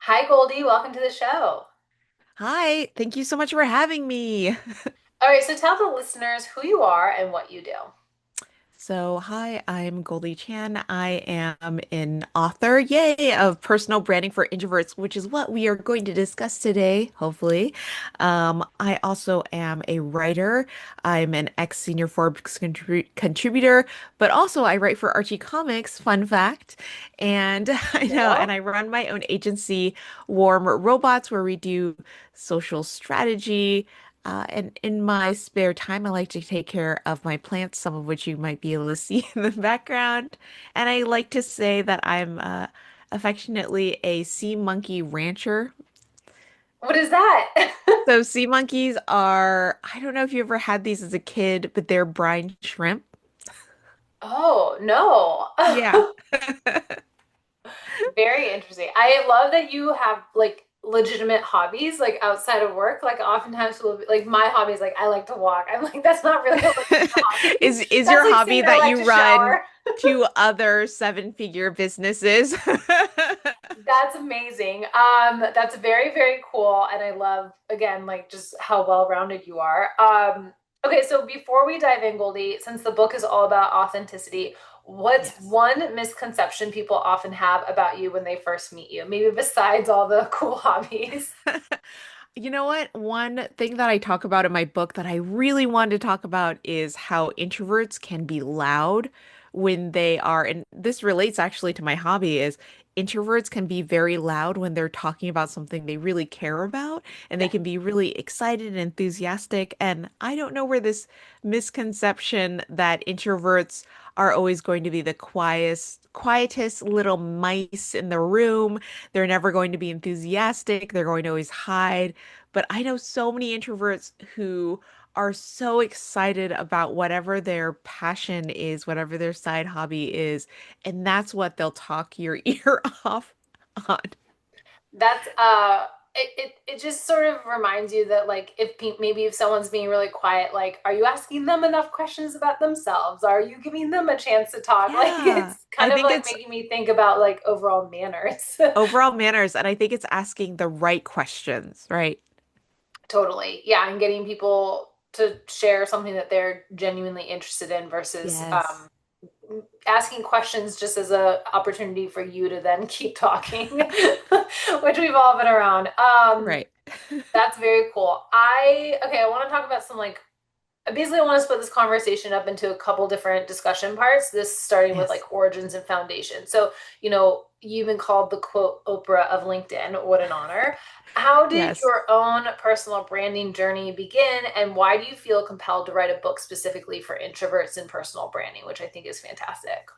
Hi, Goldie. Welcome to the show. Hi, thank you so much for having me. All right, so tell the listeners who you are and what you do. Hi, I'm Goldie Chan. I am an author, yay, of personal branding for introverts, which is what we are going to discuss today, hopefully. I also am a writer. I'm an ex-senior Forbes contributor, but also I write for Archie Comics, fun fact. And I know, and Cool. I run my own agency, Warm Robots, where we do social strategy. And in my spare time, I like to take care of my plants, some of which you might be able to see in the background. And I like to say that I'm affectionately a sea monkey rancher. What is that? So sea monkeys are, I don't know if you ever had these as a kid, but they're brine shrimp. Oh, no. Yeah. Very interesting. I love that you have like legitimate hobbies like outside of work. Like oftentimes like my hobby is like I like to walk. I'm like, that's not really a legitimate hobby. Is That's your like hobby saying I that like you to run shower. two other seven-figure businesses? That's amazing. That's very, very cool. And I love, again, like just how well-rounded you are. Okay, so before we dive in, Goldie, since the book is all about authenticity, what's Yes. one misconception people often have about you when they first meet you? Maybe besides all the cool hobbies. You know what? One thing that I talk about in my book that I really wanted to talk about is how introverts can be loud when they are, and this relates actually to my hobby, is introverts can be very loud when they're talking about something they really care about, and they Yeah. can be really excited and enthusiastic. And I don't know where this misconception that introverts are always going to be the quietest little mice in the room. They're never going to be enthusiastic. They're going to always hide. But I know so many introverts who are so excited about whatever their passion is, whatever their side hobby is, and that's what they'll talk your ear off on. That's it just sort of reminds you that like maybe if someone's being really quiet, like are you asking them enough questions about themselves? Are you giving them a chance to talk? Like Yeah, it's I kind of think like it's making me think about like overall manners. overall manners, and I think it's asking the right questions, right? Totally. Yeah, and getting people to share something that they're genuinely interested in versus Yes. asking questions just as a opportunity for you to then keep talking, which we've all been around. Right. That's very cool. I want to talk about some like basically I want to split this conversation up into a couple different discussion parts. This starting with Yes. like origins and foundation. So, you've been called the quote Oprah of LinkedIn. What an honor. How did Yes. your own personal branding journey begin, and why do you feel compelled to write a book specifically for introverts in personal branding, which I think is fantastic?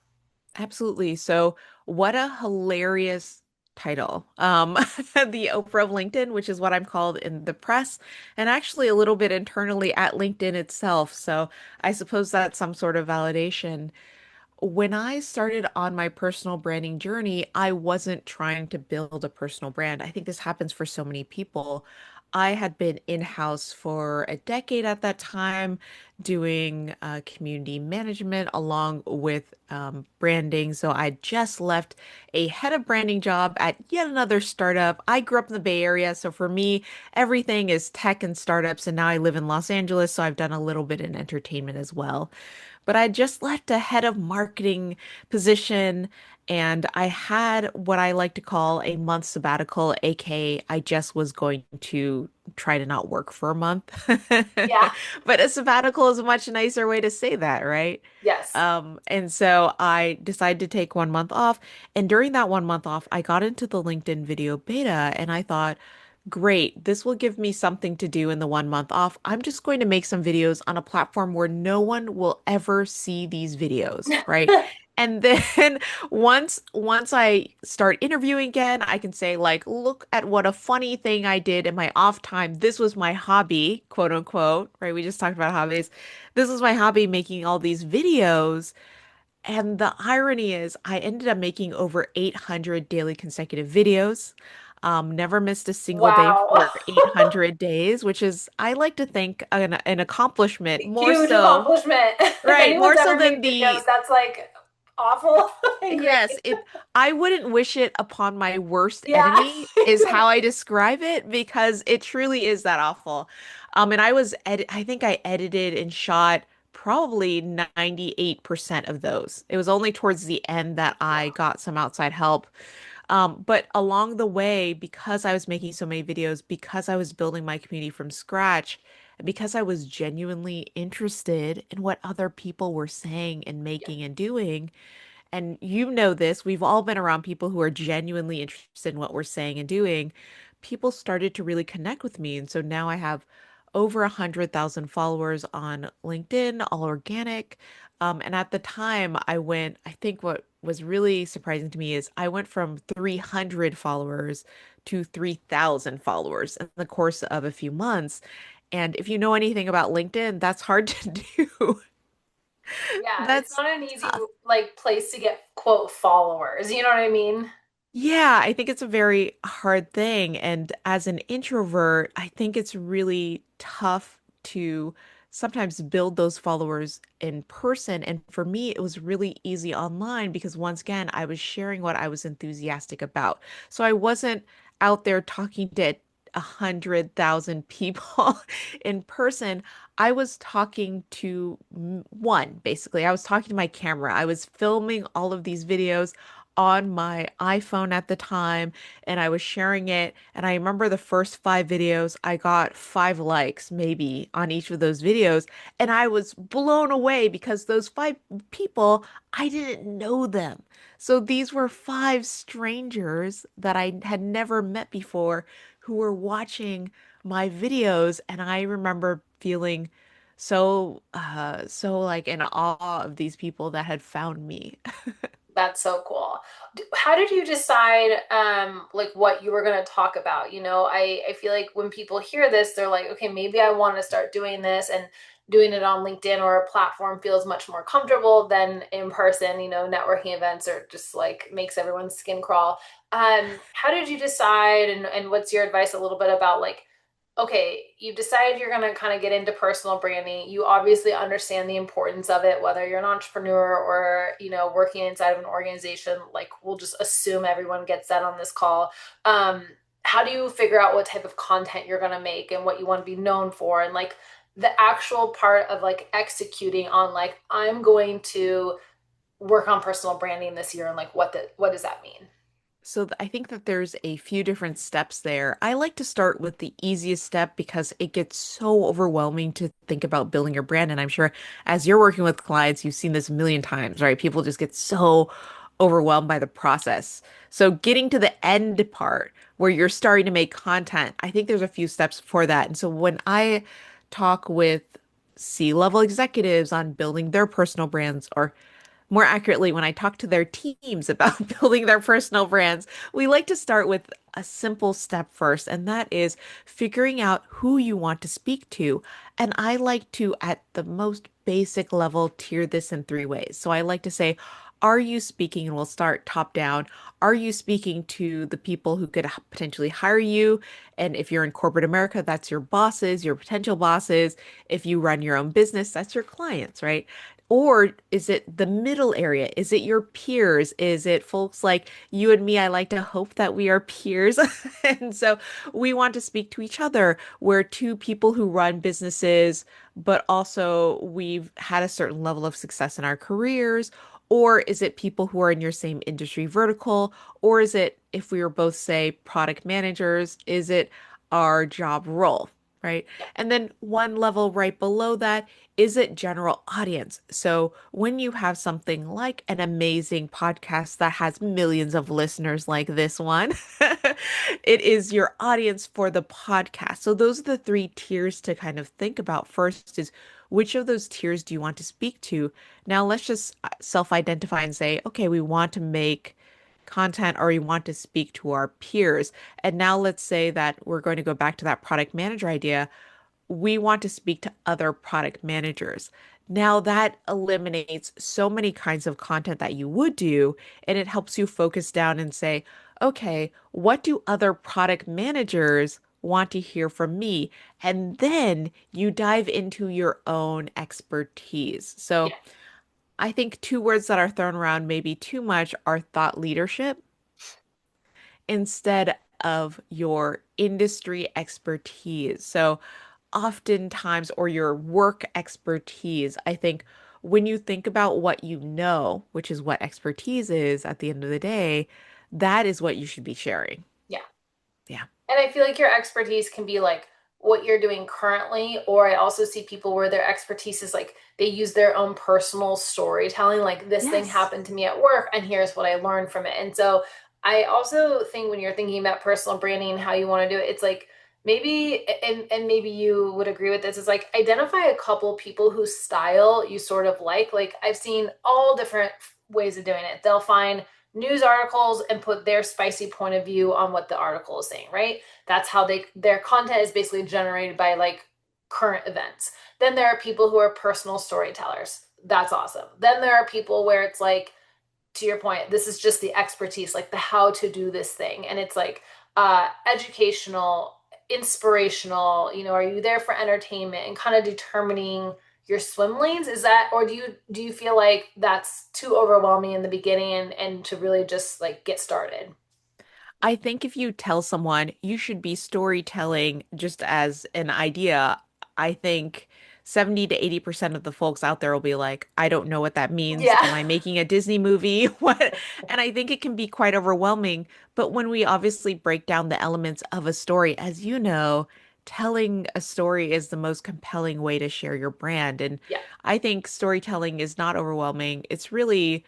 Absolutely. So, what a hilarious title. The Oprah of LinkedIn, which is what I'm called in the press, and actually a little bit internally at LinkedIn itself. So, I suppose that's some sort of validation. When I started on my personal branding journey, I wasn't trying to build a personal brand. I think this happens for so many people. I had been in-house for a decade at that time, doing community management along with branding. So I just left a head of branding job at yet another startup. I grew up in the Bay Area, so for me, everything is tech and startups. And now I live in Los Angeles, so I've done a little bit in entertainment as well. But I just left a head of marketing position and I had what I like to call a month sabbatical, aka I just was going to try to not work for a month. Yeah. But a sabbatical is a much nicer way to say that, right? Yes. And so I decided to take 1 month off. And during that 1 month off, I got into the LinkedIn video beta and I thought, great, this will give me something to do in the 1 month off. I'm just going to make some videos on a platform where no one will ever see these videos, right? And then once I start interviewing again, I can say like, look at what a funny thing I did in my off time. This was my hobby, quote unquote, right? We just talked about hobbies. This was my hobby making all these videos. And the irony is, I ended up making over 800 daily consecutive videos. Never missed a single day Wow. for 800 days, which is, I like to think, an accomplishment more Huge so, accomplishment. If right? anyone's More so ever than made videos, the that's like awful and Yes, great. I wouldn't wish it upon my worst Yeah. enemy is how I describe it because it truly is that awful. And I think I edited and shot probably 98% of those. It was only towards the end that I Wow. got some outside help. But along the way, because I was making so many videos, because I was building my community from scratch, and because I was genuinely interested in what other people were saying and Yeah. making and doing, and you know this, we've all been around people who are genuinely interested in what we're saying and doing. People started to really connect with me. And so now I have over 100,000 followers on LinkedIn, all organic. And at the time, I think what was really surprising to me is I went from 300 followers to 3,000 followers in the course of a few months. And if you know anything about LinkedIn, that's hard to do. Yeah, it's That's not an easy tough. like place to get quote followers. You know what I mean? Yeah, I think it's a very hard thing. And as an introvert, I think it's really tough to sometimes build those followers in person. And for me, it was really easy online because once again, I was sharing what I was enthusiastic about. So I wasn't out there talking to 100,000 people in person. I was talking to one, basically. I was talking to my camera. I was filming all of these videos on my iPhone at the time and I was sharing it. And I remember the first five videos, I got 5 likes maybe on each of those videos. And I was blown away because those 5 people, I didn't know them. So these were 5 strangers that I had never met before who were watching my videos. And I remember feeling so like in awe of these people that had found me. That's so cool. How did you decide like what you were going to talk about? You know, I feel like when people hear this, they're like, okay, maybe I want to start doing this, and doing it on LinkedIn or a platform feels much more comfortable than in person. You know, networking events are just like makes everyone's skin crawl. How did you decide, and what's your advice a little bit about like, okay, you've decided you're going to kind of get into personal branding. You obviously understand the importance of it, whether you're an entrepreneur or, you know, working inside of an organization. Like, we'll just assume everyone gets that on this call. How do you figure out what type of content you're going to make and what you want to be known for? And like the actual part of like executing on like, I'm going to work on personal branding this year, and like, what does that mean? I think that there's a few different steps there. I like to start with the easiest step because it gets so overwhelming to think about building your brand. And I'm sure as you're working with clients, you've seen this a million times, right? People just get so overwhelmed by the process. So getting to the end part where you're starting to make content, I think there's a few steps for that. And so when I talk with C-level executives on building their personal brands or more accurately, when I talk to their teams about building their personal brands, we like to start with a simple step first, and that is figuring out who you want to speak to. And I like to, at the most basic level, tier this in 3 ways. So I like to say, are you speaking, and we'll start top down, are you speaking to the people who could potentially hire you? And if you're in corporate America, that's your bosses, your potential bosses. If you run your own business, that's your clients, right? Or is it the middle area? Is it your peers? Is it folks like you and me? I like to hope that we are peers. And so we want to speak to each other. We're two people who run businesses, but also we've had a certain level of success in our careers. Or is it people who are in your same industry vertical? Or is it, if we were both, say, product managers, is it our job role? Right. Yeah. And then one level right below that is it general audience? So when you have something like an amazing podcast that has millions of listeners like this one, it is your audience for the podcast. So those are the 3 tiers to kind of think about. First is which of those tiers do you want to speak to? Now let's just self-identify and say, okay, we want to make content or we want to speak to our peers. And now let's say that we're going to go back to that product manager idea, we want to speak to other product managers. Now that eliminates so many kinds of content that you would do, and it helps you focus down and say, okay, what do other product managers want to hear from me? And then you dive into your own expertise. So Yeah. I think two words that are thrown around maybe too much are thought leadership instead of your industry expertise. So, oftentimes, or your work expertise, I think when you think about what you know, which is what expertise is at the end of the day, that is what you should be sharing. Yeah. Yeah. And I feel like your expertise can be like what you're doing currently, or I also see people where their expertise is like they use their own personal storytelling, like this thing Yes. happened to me at work and here's what I learned from it. And so I also think when you're thinking about personal branding and how you want to do it, it's like maybe and maybe you would agree with this, is like identify a couple people whose style you sort of like. Like I've seen all different ways of doing it. They'll find news articles and put their spicy point of view on what the article is saying, right? That's how their content is basically generated by like current events. Then there are people who are personal storytellers. That's awesome. Then there are people where it's like, to your point, this is just the expertise, like the how to do this thing. And it's like educational, inspirational, are you there for entertainment and kind of determining your swim lanes? Is that, or do you feel like that's too overwhelming in the beginning and to really just like get started? I think if you tell someone you should be storytelling just as an idea, I think 70 to 80% of the folks out there will be like, I don't know what that means. Yeah. Am I making a Disney movie? What? And I think it can be quite overwhelming. But when we obviously break down the elements of a story, as you know, telling a story is the most compelling way to share your brand. And Yeah. I think storytelling is not overwhelming. It's really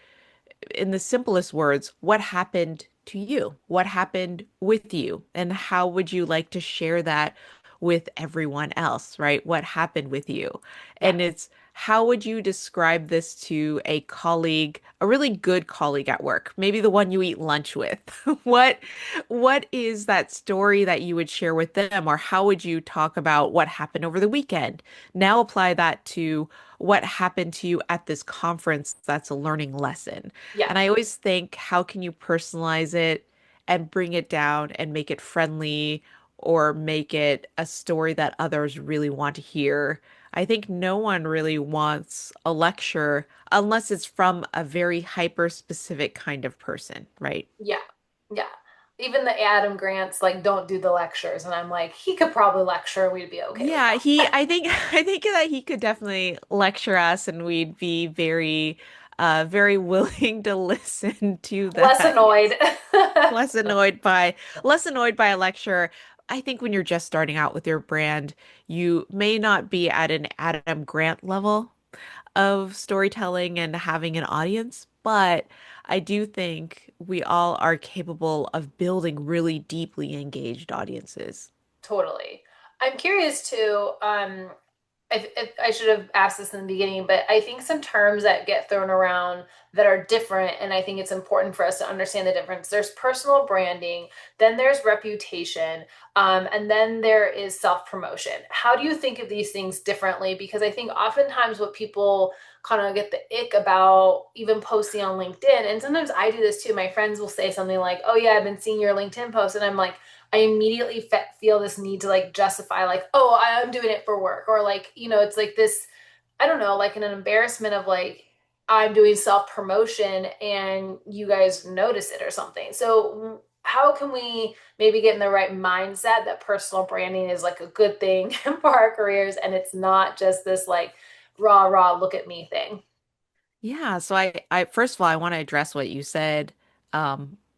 in the simplest words, what happened to you? What happened with you? And how would you like to share that with everyone else, right? What happened with you? Yeah. And it's how would you describe this to a colleague, a really good colleague at work, maybe the one you eat lunch with? What what is that story that you would share with them, or how would you talk about what happened over the weekend? Now apply that to what happened to you at this conference that's a learning lesson. Yeah. And I always think, how can you personalize it and bring it down and make it friendly or make it a story that others really want to hear? I think no one really wants a lecture unless it's from a very hyper specific kind of person, right? Yeah. Yeah. Even the Adam Grants like don't do the lectures, and I'm like, he could probably lecture and we'd be okay with Yeah, that. I think I think that he could definitely lecture us and we'd be very very willing to listen to Less that. annoyed. less annoyed by less annoyed by a lecture. I think when you're just starting out with your brand, you may not be at an Adam Grant level of storytelling and having an audience, but I do think we all are capable of building really deeply engaged audiences. Totally. I'm curious too. I should have asked this in the beginning, but I think some terms that get thrown around that are different, and I think it's important for us to understand the difference. There's personal branding, then there's reputation, and then there is self promotion. How do you think of these things differently? Because I think oftentimes what people kind of get the ick about even posting on LinkedIn, and sometimes I do this too. My friends will say something like, "Oh yeah, I've been seeing your LinkedIn post," and I'm like, I immediately feel this need to like justify, like, oh, I'm doing it for work, or like, it's like this, I don't know, like an embarrassment of like, I'm doing self promotion and you guys notice it or something. So, how can we maybe get in the right mindset that personal branding is like a good thing for our careers and it's not just this like rah, rah, look at me thing? Yeah, so I first of all, I want to address what you said.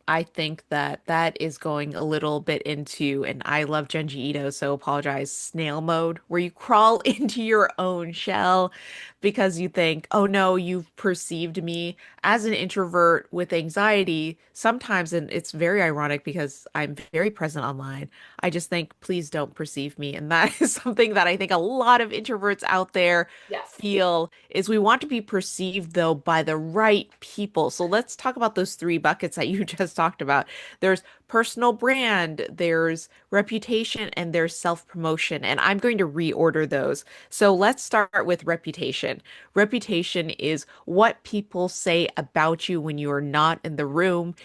I think that that is going a little bit into, and I love Genji Ito, so apologize, snail mode, where you crawl into your own shell because you think, oh no, you've perceived me as an introvert with anxiety. Sometimes, and it's very ironic because I'm very present online, I just think, please don't perceive me. And that is something that I think a lot of introverts out there Yes. feel is we want to be perceived though by the right people. So let's talk about those three buckets that you just just talked about. There's personal brand, there's reputation, and there's self-promotion. And I'm going to reorder those. So let's start with reputation. Reputation is what people say about you when you are not in the room.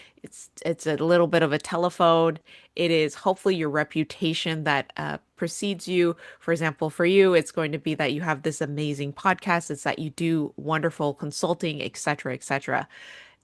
It's a little bit of a telephone. It is hopefully your reputation that precedes you. For example, for you, it's going to be that you have this amazing podcast. It's that you do wonderful consulting, et cetera, et cetera.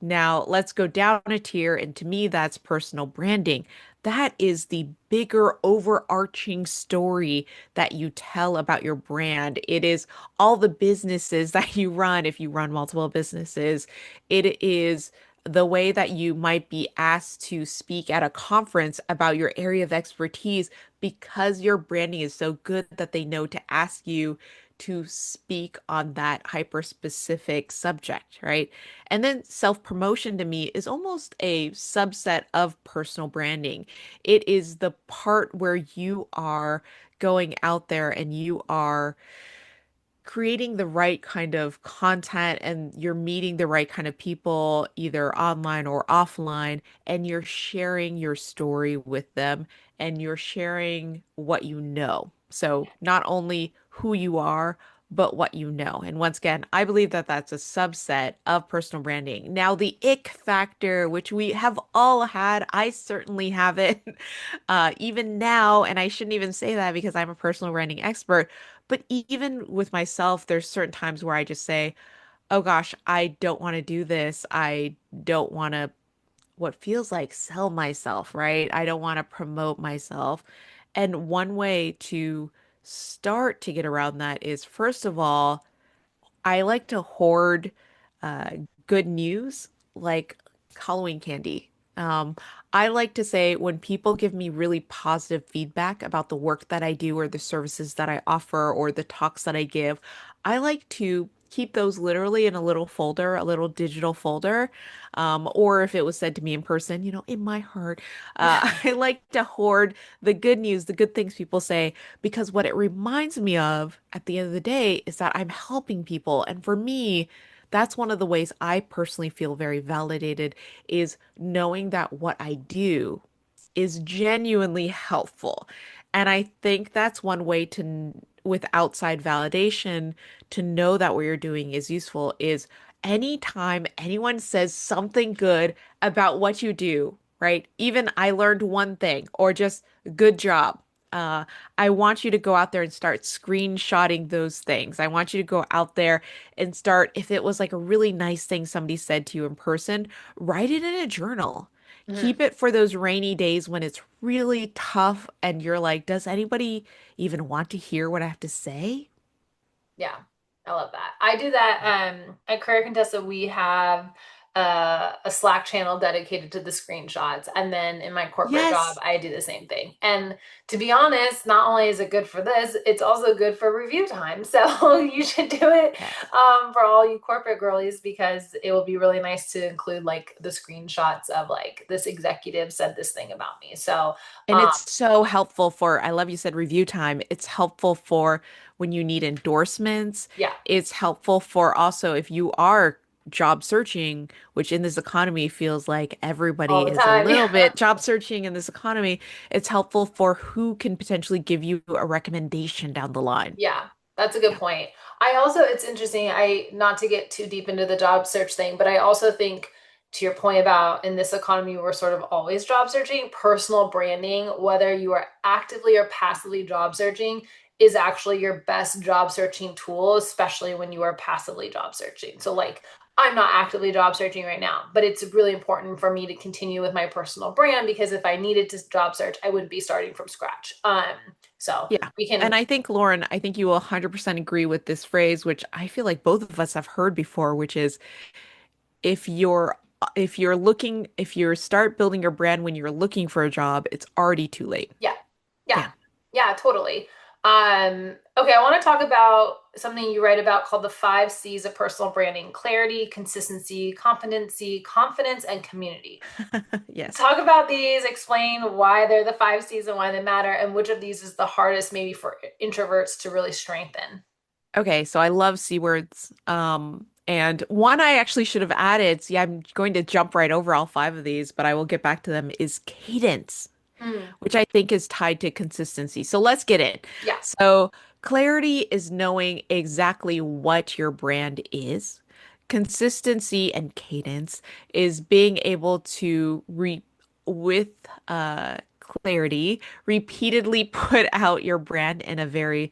Now, let's go down a tier. And to me, that's personal branding. That is the bigger overarching story that you tell about your brand. It is all the businesses that you run, if you run multiple businesses. It is the way that you might be asked to speak at a conference about your area of expertise because your branding is so good that they know to ask you to speak on that hyper specific subject, right? And then self promotion to me is almost a subset of personal branding. It is the part where you are going out there and you are creating the right kind of content and you're meeting the right kind of people, either online or offline, and you're sharing your story with them and you're sharing what you know. So, not only who you are, but what you know. And once again, I believe that that's a subset of personal branding. Now, the ick factor, which we have all had, I certainly have it even now, and I shouldn't even say that because I'm a personal branding expert. But even with myself, there's certain times where I just say, oh gosh, I don't want to do this. I don't want to, what feels like sell myself, right? I don't want to promote myself. And one way to start to get around that is, first of all, I like to hoard uh, good news like Halloween candy. Um, I like to say when people give me really positive feedback about the work that I do or the services that I offer or the talks that I give, I like to keep those literally in a little folder, a little digital folder. Or if it was said to me in person, in my heart, I like to hoard the good news, the good things people say, because what it reminds me of at the end of the day is that I'm helping people. And for me, that's one of the ways I personally feel very validated is knowing that what I do is genuinely helpful. And I think that's one way to, with outside validation, to know that what you're doing is useful is anytime anyone says something good about what you do, right? Even I learned one thing or just good job. Uh, I want you to go out there and start screenshotting those things. I want you to go out there and start, if it was like a really nice thing somebody said to you in person, write it in a journal. Mhm. Keep it for those rainy days when it's really tough and you're like, does anybody even want to hear what I have to say? Yeah, I love that. I do that at Career Contessa. We have a Slack channel dedicated to the screenshots, and then in my corporate job, Yes. I do the same thing. And to be honest, not only is it good for this, it's also good for review time. So you should do it Yes. for all you corporate girlies because it will be really nice to include like the screenshots of like this executive said this thing about me. So And um, it's so helpful for, I love you said review time. It's helpful for when you need endorsements. yeah, It's helpful for also if you are job searching, which in this economy feels like all everybody the is a time. little bit job searching in this economy. It's helpful for who can potentially give you a recommendation down the line. Yeah, that's a good Yeah. point. I also, it's interesting, not to get too deep into the job search thing, but I also think to your point about in this economy, we're sort of always job searching, personal branding, whether you are actively or passively job searching, is actually your best job searching tool, especially when you are passively job searching. So, like, I'm not actively job searching right now, but it's really important for me to continue with my personal brand because if I needed to job search, I wouldn't be starting from scratch. So Yeah. we can, And I think, Lauren, I think you will 100% agree with this phrase, which I feel like both of us have heard before, which is if you're if you start building your brand when you're looking for a job, it's already too late. yeah. Yeah. Yeah. Yeah, totally. Okay, I want to talk about something you write about called the 5 C's of personal branding: clarity, consistency, competency, confidence, and community. Yes. Talk about these, explain why they're the 5 C's and why they matter, and which of these is the hardest maybe for introverts to really strengthen. Okay, so I love C words. And one I actually should have added, see, I'm going to jump right over all five of these, but I will get back to them, is cadence, Mm, which I think is tied to consistency. So let's get in. yeah. So clarity is knowing exactly what your brand is. Consistency and cadence is being able to with clarity repeatedly put out your brand in a very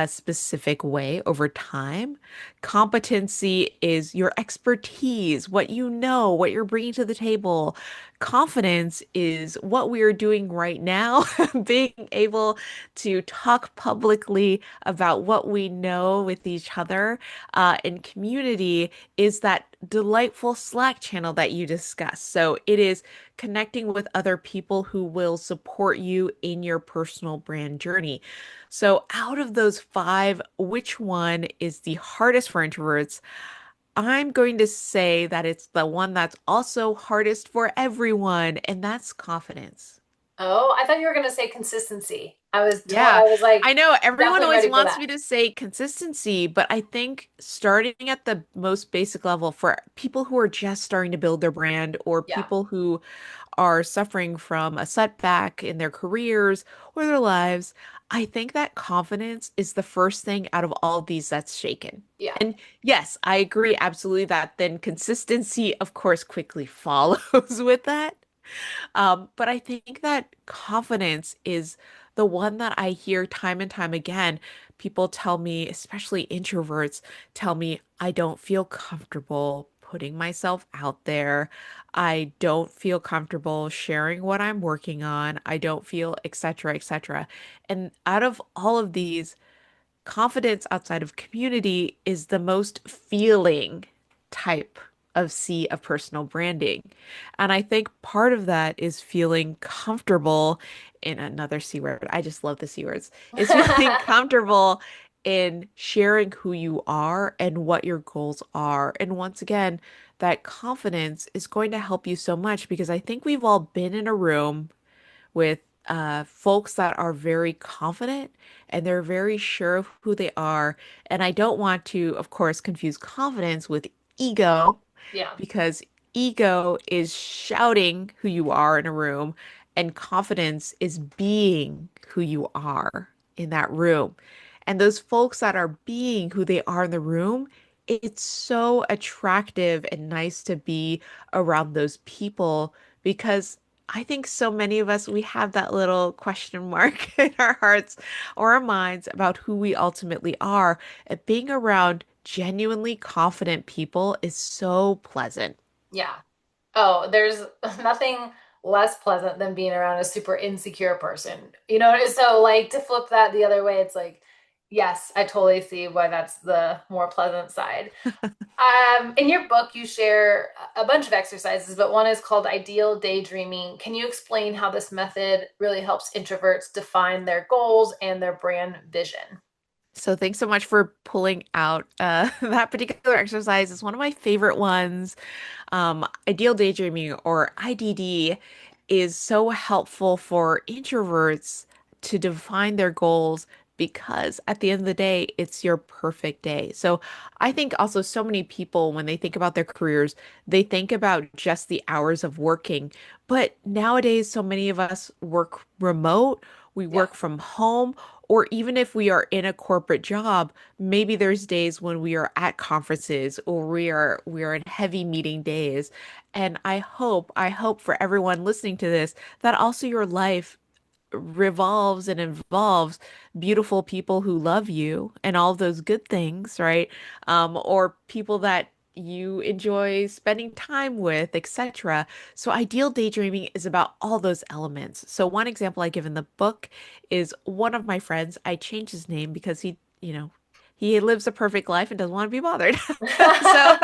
specific way over time. Competency is your expertise, what you know, what you're bringing to the table. Confidence is what we are doing right now, being able to talk publicly about what we know with each other. And community is that delightful Slack channel that you discussed. So it is connecting with other people who will support you in your personal brand journey. So, out of those five, which one is the hardest for introverts? I'm going to say that it's the one that's also hardest for everyone, and that's confidence. Oh, I thought you were going to say consistency. Yeah, I was like I know everyone definitely always ready for wants that. me to say consistency, but I think starting at the most basic level for people who are just starting to build their brand or Yeah. people who are suffering from a setback in their careers or their lives, I think that confidence is the first thing out of all of these that's shaken. Yeah. And yes, I agree absolutely that then consistency, of course, quickly follows with that. But I think that confidence is the one that I hear time and time again. People tell me, especially introverts, tell me I don't feel comfortable putting myself out there. I don't feel comfortable sharing what I'm working on. I don't feel, et cetera, et cetera. And out of all of these, confidence outside of community is the most feeling type of C of personal branding. And I think part of that is feeling comfortable in another C word. I just love the C words. Is feeling comfortable in sharing who you are and what your goals are. And once again, that confidence is going to help you so much because I think we've all been in a room with folks that are very confident and they're very sure of who they are. And I don't want to, of course, confuse confidence with ego Yeah. because ego is shouting who you are in a room, and confidence is being who you are in that room. And those folks that are being who they are in the room, it's so attractive and nice to be around those people because I think so many of us, we have that little question mark in our hearts or our minds about who we ultimately are. And being around genuinely confident people is so pleasant. Yeah. Oh, there's nothing less pleasant than being around a super insecure person. So like to flip that the other way, it's like, yes, I totally see why that's the more pleasant side. In your book, you share a bunch of exercises, but one is called ideal daydreaming. Can you explain how this method really helps introverts define their goals and their brand vision? So thanks so much for pulling out that particular exercise. It's one of my favorite ones. Ideal daydreaming or IDD is so helpful for introverts to define their goals because at the end of the day, it's your perfect day. So I think also so many people, when they think about their careers, they think about just the hours of working. But nowadays, so many of us work remote, we Yeah. work from home, or even if we are in a corporate job, maybe there's days when we are at conferences or we are in heavy meeting days. And I hope for everyone listening to this that also your life revolves and involves beautiful people who love you and all of those good things, right? Or people that you enjoy spending time with, etc. So ideal daydreaming is about all those elements. So one example I give in the book is one of my friends. I changed his name because he lives a perfect life and doesn't want to be bothered. So,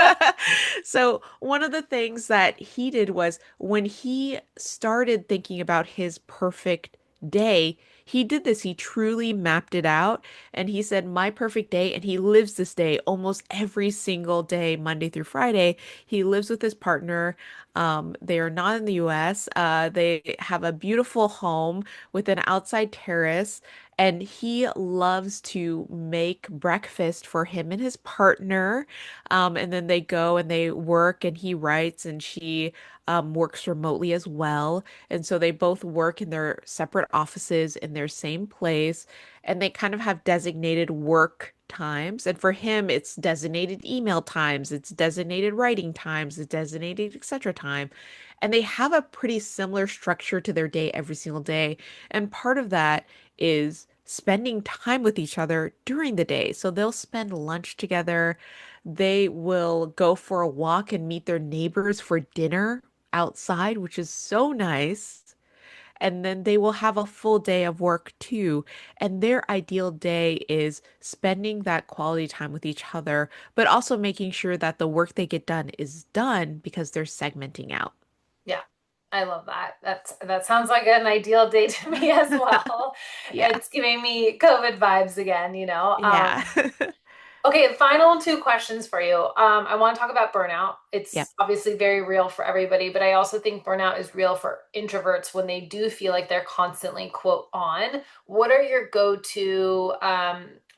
so one of the things that he did was when he started thinking about his perfect day, he did this. He truly mapped it out. And he said, my perfect day. And he lives this day almost every single day, Monday through Friday. He lives with his partner. They are not in the US. They have a beautiful home with an outside terrace. And he loves to make breakfast for him and his partner. And then they go and they work, and he writes, and she works remotely as well. And so they both work in their separate offices in their same place, and they kind of have designated work times. And for him, it's designated email times, it's designated writing times, it's designated etc. time. And they have a pretty similar structure to their day every single day. And part of that is spending time with each other during the day. So they'll spend lunch together. They will go for a walk and meet their neighbors for dinner outside, which is so nice. And then they will have a full day of work too. And their ideal day is spending that quality time with each other, but also making sure that the work they get done is done because they're segmenting out. Yeah. I love that. That sounds like an ideal day to me as well. Yeah. It's giving me COVID vibes again, you know. Yeah. Okay, final two questions for you. I want to talk about burnout. Yep. It's obviously very real for everybody, but I also think burnout is real for introverts when they do feel like they're constantly, quote, on. What are your go-to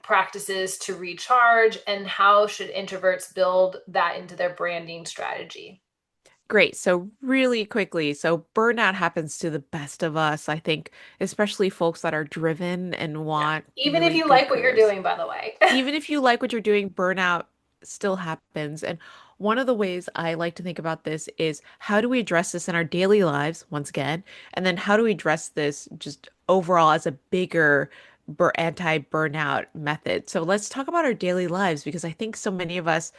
practices to recharge, and how should introverts build that into their branding strategy? Great. So really quickly, so burnout happens to the best of us, I think, especially folks that are driven and Yeah. want Even if really you good like what you're careers. doing, by the way. Even if you like what you're doing, burnout still happens. And one of the ways I like to think about this is how do we address this in our daily lives, once again, and then how do we address this just overall as a bigger anti-burnout method? So let's talk about our daily lives because I think so many of us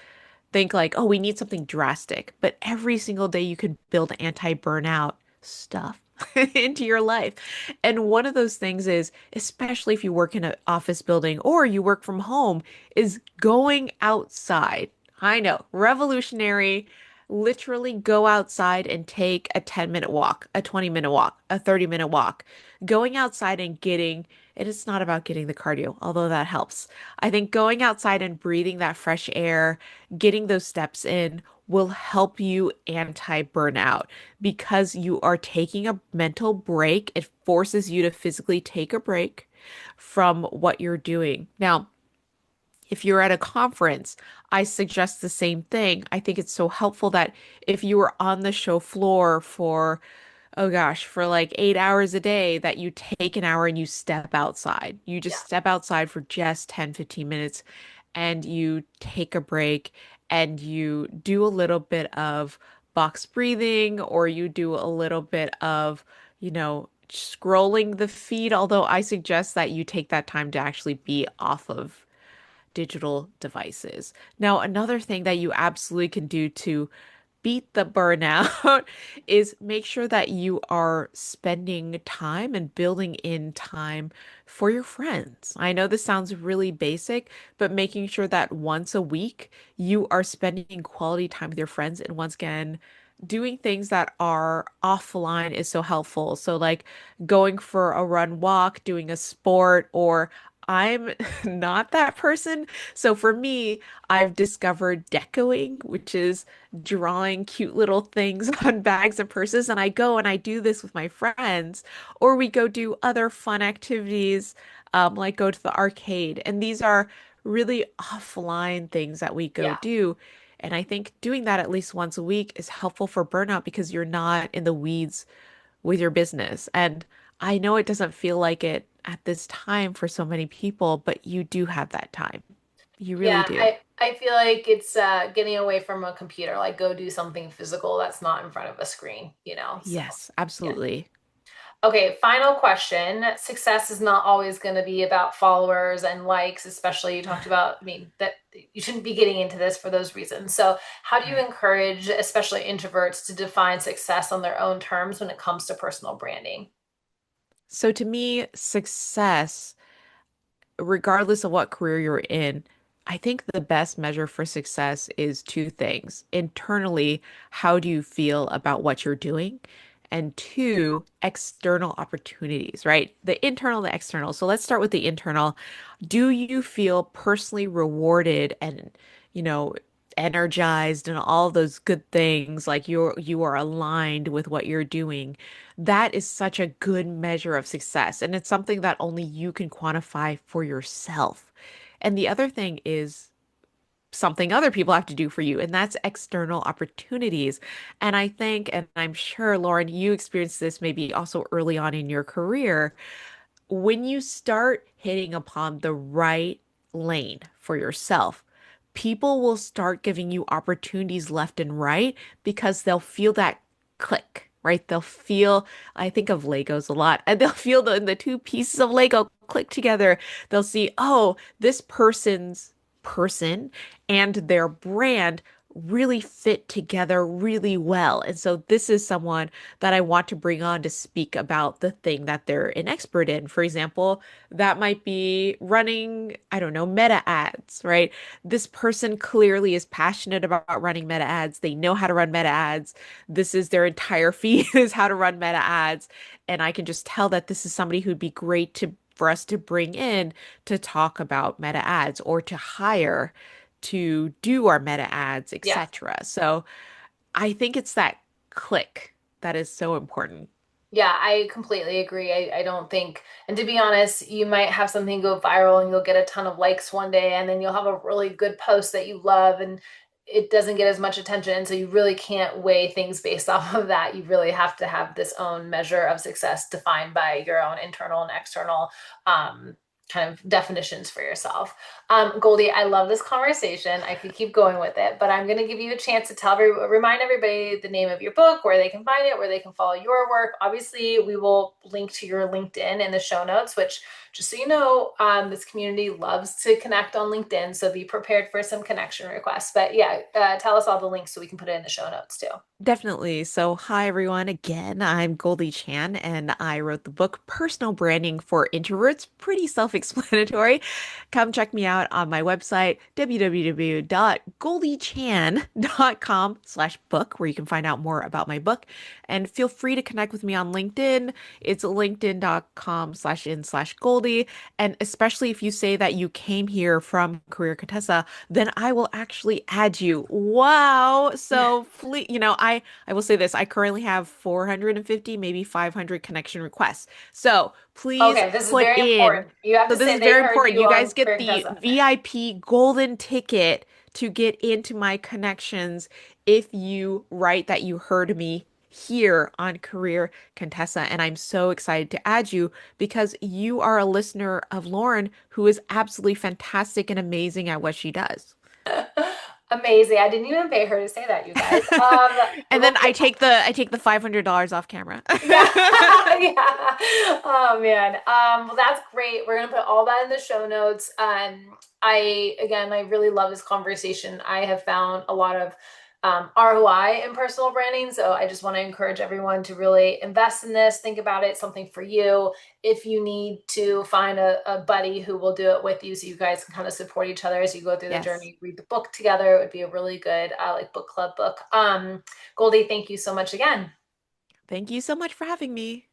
think like, oh, we need something drastic, but every single day you can build anti-burnout stuff into your life. And one of those things is, especially if you work in an office building or you work from home, is going outside. I know, revolutionary. Literally go outside and take a 10-minute walk, a 20-minute walk, a 30-minute walk. Going outside and getting, and it's not about getting the cardio, although that helps. I think going outside and breathing that fresh air, getting those steps in will help you anti-burnout because you are taking a mental break. It forces you to physically take a break from what you're doing. Now, if you're at a conference, I suggest the same thing. I think it's so helpful that if you were on the show floor for oh gosh, for like 8 hours a day that you take an hour and you step outside. You just Yeah. step outside for just 10, 15 minutes and you take a break and you do a little bit of box breathing or you do a little bit of, scrolling the feed. Although I suggest that you take that time to actually be off of digital devices. Now, another thing that you absolutely can do to beat the burnout is make sure that you are spending time and building in time for your friends. I know this sounds really basic, but making sure that once a week you are spending quality time with your friends. And once again, doing things that are offline is so helpful. So, like going for a run walk, doing a sport, or I'm not that person. So for me, I've discovered decoing, which is drawing cute little things on bags and purses. And I go and I do this with my friends, or we go do other fun activities, like go to the arcade. And these are really offline things that we go Yeah. do. And I think doing that at least once a week is helpful for burnout because you're not in the weeds with your business. And I know it doesn't feel like it at this time for so many people, but you do have that time. You really Yeah, do. I feel like it's getting away from a computer, like go do something physical that's not in front of a screen, you know? So, Yes, yeah. absolutely. Okay, final question. Success is not always going to be about followers and likes, especially you talked about, I mean, that you shouldn't be getting into this for those reasons. So, how do you Right. encourage, especially introverts, to define success on their own terms when it comes to personal branding? So to me, success, regardless of what career you're in, I think the best measure for success is two things. Internally, how do you feel about what you're doing? and two, external opportunities, right? The internal, the external. So let's start with the internal. Do you feel personally rewarded and, you know, energized and all those good things, like you are aligned with what you're doing? That is such a good measure of success, and it's something that only you can quantify for yourself. And the other thing is something other people have to do for you, and that's external opportunities. And I think, and I'm sure, Lauren, you experienced this maybe also early on in your career, when you start hitting upon the right lane for yourself, people will start giving you opportunities left and right because they'll feel that click, right? They'll feel, I think of Legos a lot, and they'll feel the two pieces of Lego click together. They'll see, oh, this person's person and their brand really fit together really well. And so this is someone that I want to bring on to speak about the thing that they're an expert in. For example, that might be running, I don't know, meta ads, right? This person clearly is passionate about running meta ads. They know how to run meta ads. This is their entire feed is how to run meta ads. And I can just tell that this is somebody who'd be great to for us to bring in to talk about meta ads or to hire to do our meta ads, Yeah. etc. So I think it's that click that is so important. Yeah, I completely agree. I don't think, and to be honest, you might have something go viral and you'll get a ton of likes one day, and then you'll have a really good post that you love, and it doesn't get as much attention. So you really can't weigh things based off of that. You really have to have this own measure of success defined by your own internal and external um, kind of definitions for yourself. Goldie, I love this conversation. I could keep going with it, but I'm going to give you a chance to remind everybody the name of your book, where they can find it, where they can follow your work. Obviously, we will link to your LinkedIn in the show notes, which, just so you know, this community loves to connect on LinkedIn. So be prepared for some connection requests. But yeah, tell us all the links so we can put it in the show notes too. Definitely. So, hi everyone. Again, I'm Goldie Chan, and I wrote the book Personal Branding for Introverts. Pretty self-explanatory. Come check me out on my website, www.goldiechan.com/book, where you can find out more about my book. And feel free to connect with me on LinkedIn. It's linkedin.com/in/Goldie. And especially if you say that you came here from Career Contessa, then I will actually add you. Wow. So please, I will say this. I currently have 450, maybe 500 connection requests. So please Okay, this is put very in. important. You have So to this say is they very heard important. you You on guys get Career the Contessa. VIP golden ticket to get into my connections if you write that you heard me here on Career Contessa. And I'm so excited to add you because you are a listener of Lauren who is absolutely fantastic and amazing at what she does. Amazing. I didn't even pay her to say that, you guys. And Well, then I take the $500 off camera. yeah, yeah. Oh man. Well, that's great. We're gonna put all that in the show notes. I really love this conversation. I have found a lot of ROI in personal branding, so I just want to encourage everyone to really invest in this. Think about it, something for you. If you need to find a buddy who will do it with you, so you guys can kind of support each other as you go through the Yes. journey, read the book together. It would be a really good like book club book. Goldie, thank you so much again. Thank you so much for having me.